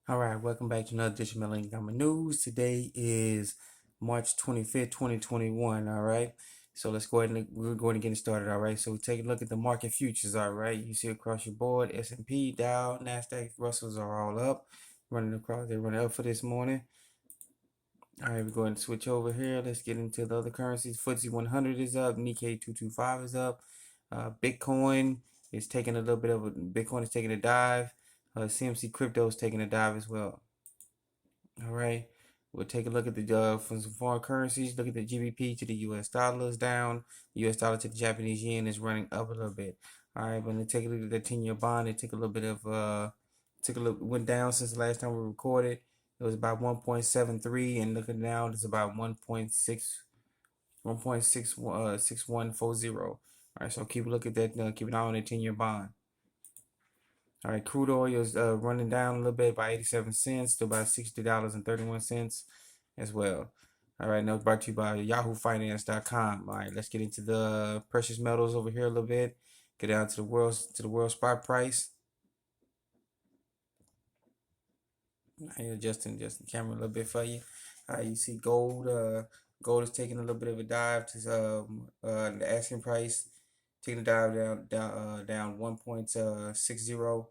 All right, welcome back to another edition of Millennium Common News. Today is March 25th, 2021. All right, so let's go ahead and we're going to get started. All right, so take a look at the market futures. All right, you see across your board, S&P, Dow, Nasdaq, Russells are all up, running across. They're running up for this morning. All right, we're going to switch over here. Let's get into the other currencies. FTSE 100 is up. Nikkei 225 is up. Bitcoin is taking a little bit of a Bitcoin is taking a dive. CMC crypto is taking a dive as well. All right. We'll take a look at the from some foreign currencies. Look at the GBP to the US dollar is down. The US dollar to the Japanese yen is running up a little bit. All right, but then take a look at the 10-year bond. It took a little bit of took a look went down since the last time we recorded. It was about 1.73, and looking now, it's about 1.6140. All right, so keep a look at that. Keep an eye on the 10-year bond. All right, crude oil is running down a little bit by 87 cents to about $60.31 as well. All right, now brought to you by YahooFinance.com. All right, let's get into the precious metals over here a little bit. Get down to the world spot price. Adjusting the camera a little bit for you. All right, you see gold. Gold is taking a little bit of a dive to the asking price, taking a dive down 1.60,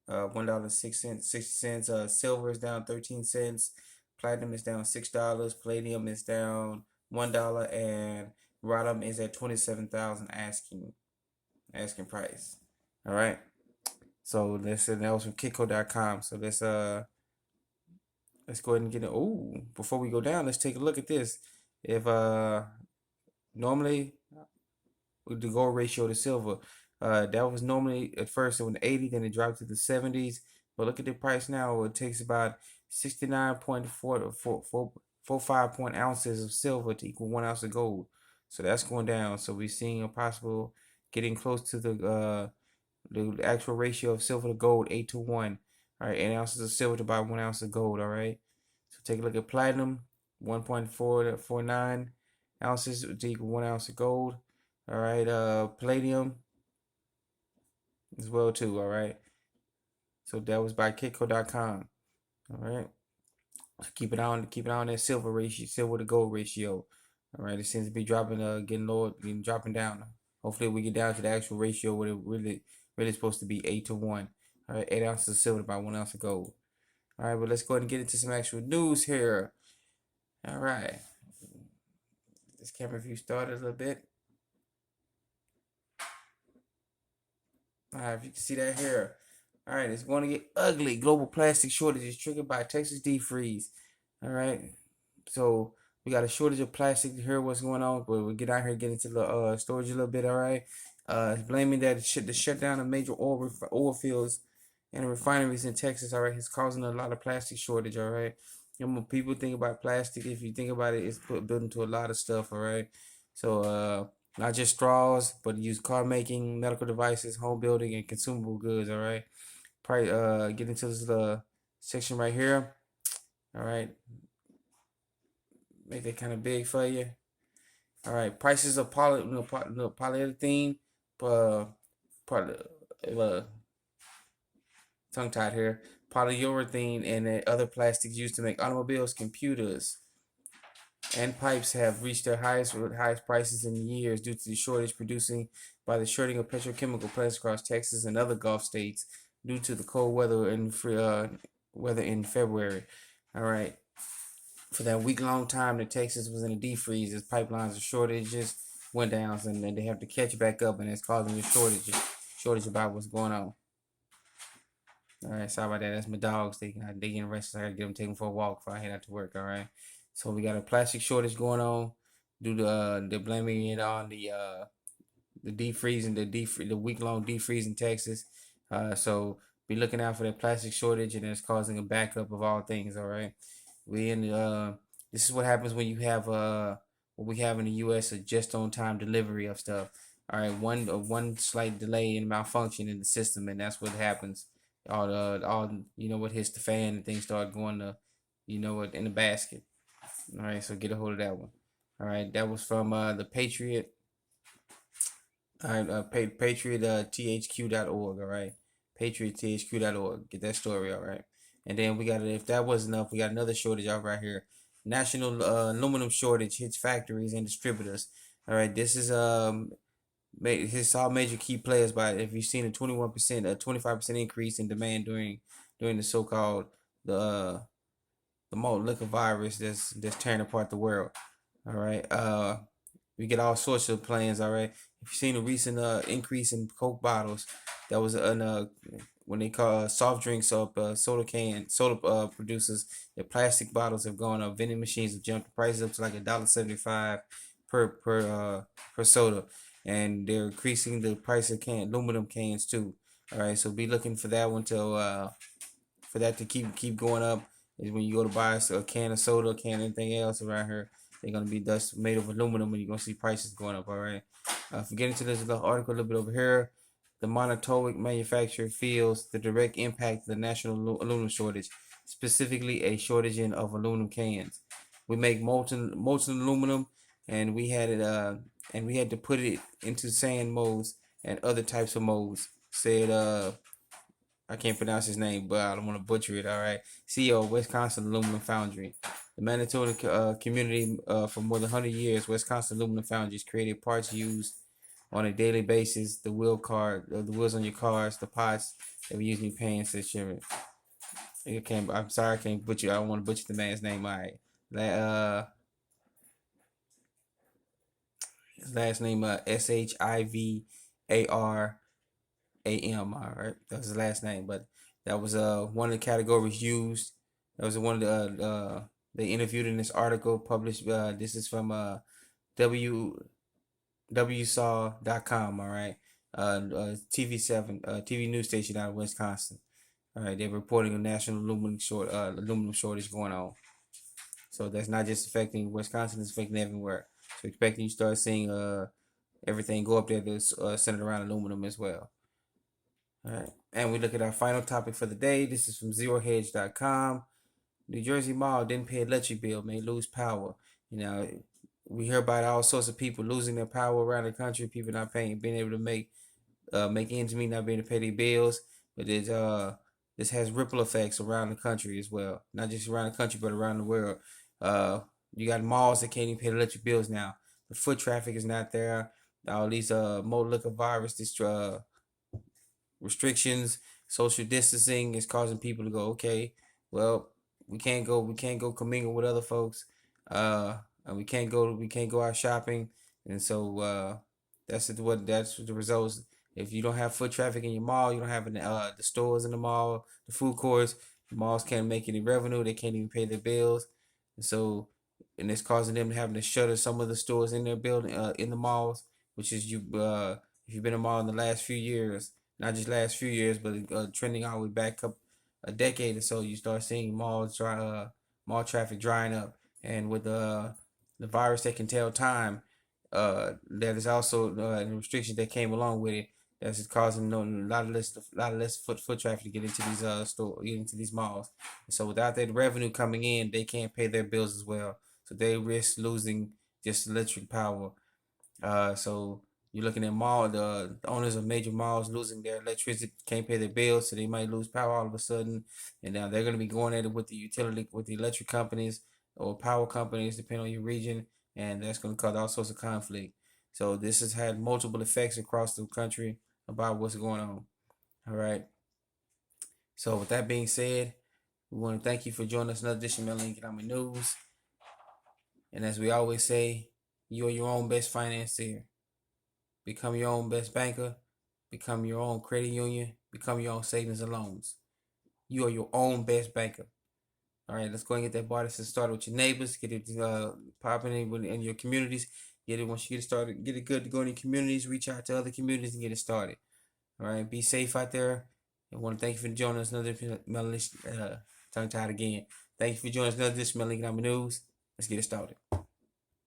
$1.60. Silver is down 13 cents. Platinum is down $6. Palladium is down $1, and rhodium is at 27,000 asking price. All right. So that was from Kitco.com. So let's go ahead and get it. Oh, before we go down, let's take a look at this. If normally with the gold ratio to silver, that was normally at first it was 80, then it dropped to the 70s. But look at the price now. It takes about 69.45 point ounces of silver to equal 1 ounce of gold. So that's going down. So we're seeing a possible getting close to the actual ratio of silver to gold, 8 to 1. All right, 8 ounces of silver to about 1 ounce of gold. All right. So take a look at platinum, 1.449 ounces to equal 1 ounce of gold. All right, palladium as well too. All right. So that was by Kitco.com. All right. So keep it on that silver ratio, silver to gold ratio. All right. It seems to be dropping, getting lower, dropping down. Hopefully we get down to the actual ratio where it really supposed to be 8 to 1. All right, 8 ounces of silver to about 1 ounce of gold. All right, but let's go ahead and get into some actual news here. All right. This camera view started a little bit. All right, if you can see that here. All right, it's going to get ugly. Global plastic shortages triggered by Texas deep freeze. All right, so we got a shortage of plastic here. What's going on? But we'll get out here and get into the storage a little bit. All right, blaming that the shutdown of major oil fields and refineries in Texas. All right, is causing a lot of plastic shortage. All right, and when people think about plastic, if you think about it, it's built into a lot of stuff. All right, so not just straws, but used car making, medical devices, home building, and consumable goods. All right, probably get into this section right here. All right, make that kind of big for you. All right, prices of polyethylene, uh, poly, tongue tied here, polyurethane, and other plastics used to make automobiles, computers, and pipes have reached their highest prices in years due to the shortage producing by the shorting of petrochemical plants across Texas and other Gulf states due to the cold weather in February. All right, for that week-long time that Texas was in a deep freeze, as pipelines of shortages went down, and then they have to catch back up, and it's causing a shortage about what's going on. All right, sorry about that. That's my dogs. They getting restless. I gotta get them, take them for a walk before I head out to work. All right. So we got a plastic shortage going on due to they're blaming it on the deep freezing, the week long deep freeze in Texas. So be looking out for that plastic shortage, and it's causing a backup of all things. All right. We in this is what happens when you have what we have in the U.S. a just on time delivery of stuff. All right, one slight delay and malfunction in the system, and that's what happens. All what hits the fan and things start going to what in the basket. All right, so get a hold of that one. All right, that was from the Patriot. All right, Patriot THQ.org. All right, PatriotTHQ.org. Get that story. All right. And then we got, if that wasn't enough, we got another shortage out right here. National aluminum shortage hits factories and distributors. All right, this is his all major key players. By, if you've seen a 21%, a 25% increase in demand during the so-called the malt liquor virus that's tearing apart the world. All right, we get all sorts of plans. All right, if you've seen a recent increase in Coke bottles, that was an when they call soft drinks up, soda producers, the plastic bottles have gone up. Vending machines have jumped the prices up to like $1.75 per soda, and they're increasing the price of aluminum cans too. All right, so be looking for that one to for that to keep going up. Is when you go to buy a can of soda, a can of anything else around here, they're gonna be dust made of aluminum, and you're gonna see prices going up. All right. If we get into this little article a little bit over here, the Monatowic manufacturer feels the direct impact of the national aluminum shortage, specifically a shortage of aluminum cans. We make molten aluminum, and we had to put it into sand molds and other types of molds. Said I can't pronounce his name, but I don't want to butcher it. All right, CEO of Wisconsin Aluminum Foundry. The Manitoba community for more than 100 years, Wisconsin Aluminum Foundries created parts used on a daily basis. The the wheels on your cars, the pots that we use in your pants, etc. I'm sorry, I can't butcher. I don't want to butcher the man's name. All right, his last name Shivar. All right, that was his last name, but that was one of the categories used. That was one of they interviewed in this article published. This is from w wsaw.com. All right, TV news station out of Wisconsin. All right, they're reporting a national aluminum shortage going on. So that's not just affecting Wisconsin; it's affecting everywhere. So expecting you start seeing everything go up there that's centered around aluminum as well. All right, and we look at our final topic for the day. This is from ZeroHedge.com. New Jersey Mall didn't pay electric bill, may lose power. You know, we hear about all sorts of people losing their power around the country. People not paying, being able to make ends meet, not being able to pay their bills. But this has ripple effects around the country as well. Not just around the country, but around the world. You got malls that can't even pay electric bills now. The foot traffic is not there. All these motor liquor virus, restrictions, social distancing is causing people to go, okay, well, we can't go commingle with other folks, and we can't go out shopping, and so that's the results. If you don't have foot traffic in your mall, you don't have the stores in the mall, the food courts, the malls can't make any revenue, they can't even pay their bills, and so and it's causing them having to shutter some of the stores in their building in the malls, which is if you've been in a mall in the last few years, not just last few years, but trending all the way back up a decade or so, you start seeing mall traffic drying up, and with the virus that can tell time, that is also a restriction that came along with it. That's causing a lot of less foot traffic to get into these get into these malls. And so without that revenue coming in, they can't pay their bills as well. So they risk losing just electric power. So you're looking at the owners of major malls losing their electricity, can't pay their bills, so they might lose power all of a sudden. And now they're going to be going at it with the electric companies or power companies, depending on your region, and that's going to cause all sorts of conflict. So this has had multiple effects across the country about what's going on. All right. So with that being said, we want to thank you for joining us another edition of Maryland Economic News. And as we always say, you are your own best financier. Become your own best banker. Become your own credit union. Become your own savings and loans. You are your own best banker. All right, let's go and get that barter started with your neighbors. Get it popping in your communities. Get it once you get it started. Get it good to go in your communities. Reach out to other communities and get it started. All right, be safe out there. I want to thank you for joining us another Melanie tongue tied again. Thank you for joining us another Melanie News. Let's get it started.